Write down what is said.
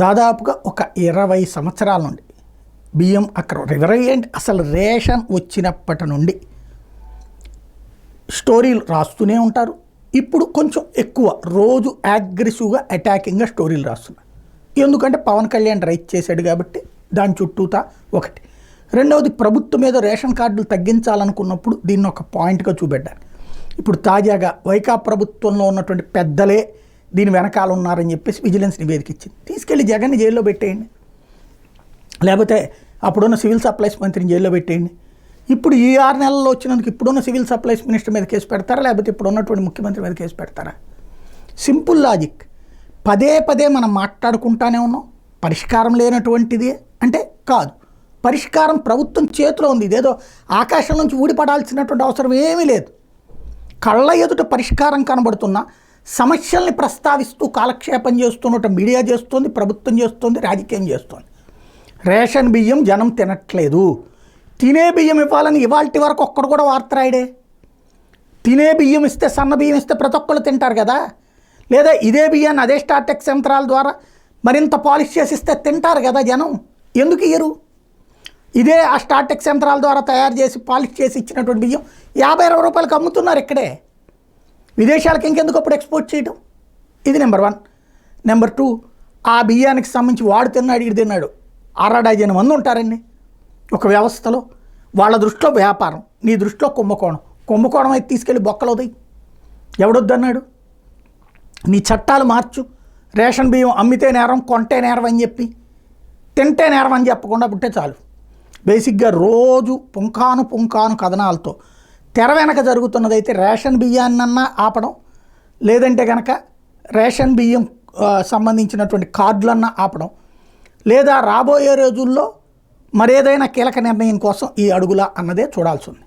దాదాపుగా ఒక 20 సంవత్సరాల నుండి బియ్యం అక్కడ రివరైంట్ అసలు రేషన్ వచ్చినప్పటి నుండి స్టోరీలు రాస్తూనే ఉంటారు. ఇప్పుడు కొంచెం ఎక్కువ రోజు అగ్రెసివ్గా అటాకింగ్గా స్టోరీలు రాస్తున్నారు. ఎందుకంటే పవన్ కళ్యాణ్ రైట్ చేశాడు కాబట్టి దాని చుట్టూతా ఒకటి. రెండవది, ప్రభుత్వం మీద రేషన్ కార్డులు తగ్గించాలనుకున్నప్పుడు దీన్ని ఒక పాయింట్గా చూపెట్టారు. ఇప్పుడు తాజాగా వైకాపా ప్రభుత్వంలో ఉన్నటువంటి పెద్దలే దీని వెనకాల ఉన్నారని చెప్పేసి విజిలెన్స్ నివేదిక ఇచ్చింది. తీసుకెళ్ళి జగన్ని జైల్లో పెట్టేయండి, లేకపోతే అప్పుడున్న సివిల్ సప్లైస్ మంత్రిని జైల్లో పెట్టేయండి. ఇప్పుడు ఈ 6 నెలల్లో వచ్చినందుకు ఇప్పుడున్న సివిల్ సప్లైస్ మినిస్టర్ మీద కేసు పెడతారా, లేకపోతే ఇప్పుడు ఉన్నటువంటి ముఖ్యమంత్రి మీద కేసు పెడతారా? Simple logic. పదే పదే మనం మాట్లాడుకుంటానే ఉన్నాం. పరిష్కారం లేనటువంటిది అంటే కాదు, పరిష్కారం ప్రభుత్వం చేతిలో ఉంది. ఇదేదో ఆకాశం నుంచి ఊడిపడాల్సినటువంటి అవసరం ఏమీ లేదు. కళ్ళ ఎదుట పరిష్కారం కనబడుతున్న సమస్యల్ని ప్రస్తావిస్తూ కాలక్షేపం చేస్తున్నట్టు మీడియా చేస్తుంది, ప్రభుత్వం చేస్తుంది, రాజకీయం చేస్తుంది. రేషన్ బియ్యం జనం తినట్లేదు, తినే బియ్యం ఇవ్వాలని ఇవాల్టి వరకు ఒక్కడు కూడా వార్త రాయడే. తినే బియ్యం ఇస్తే, సన్న బియ్యం ఇస్తే ప్రతి ఒక్కళ్ళు తింటారు కదా. లేదా ఇదే బియ్యాన్ని అదే స్టార్టెక్స్ యంత్రాల ద్వారా మరింత పాలిష్ చేసి ఇస్తే తింటారు కదా జనం. ఎందుకు ఇయ్యరు? ఇదే ఆ స్టార్టెక్స్ యంత్రాల ద్వారా తయారు చేసి పాలిష్ చేసి ఇచ్చినటువంటి బియ్యం 50-60 రూపాయలకు అమ్ముతున్నారు ఇక్కడే. విదేశాలకు ఇంకెందుకు అప్పుడు ఎక్స్పోర్ట్ చేయడం? ఇది నెంబర్ 1. నెంబర్ 2, ఆ బియ్యానికి సంబంధించి వాడు తిన్నాడు, ఇటు తిన్నాడు 6 మంది ఉంటారండి ఒక వ్యవస్థలో. వాళ్ళ దృష్టిలో వ్యాపారం, నీ దృష్టిలో కుంభకోణం అయితే తీసుకెళ్ళి బొక్కలవుతాయి. ఎవడొద్దన్నాడు? నీ చట్టాలు మార్చు. రేషన్ బియ్యం అమ్మితే నేరం, కొంటే నేరం అని చెప్పి, తింటే నేరం అని చెప్పకుండా పుట్టే చాలు. బేసిక్గా రోజు పుంకాను కథనాలతో తెర వెనక జరుగుతున్నదైతే రేషన్ బియ్యాన్నన్నా ఆపడం, లేదంటే కనుక రేషన్ బియ్యం సంబంధించినటువంటి కార్డులన్నా ఆపడం, లేదా రాబోయే రోజుల్లో మరేదైనా కీలక నిర్ణయం కోసం ఈ అడుగులా అన్నదే చూడాల్సి ఉంది.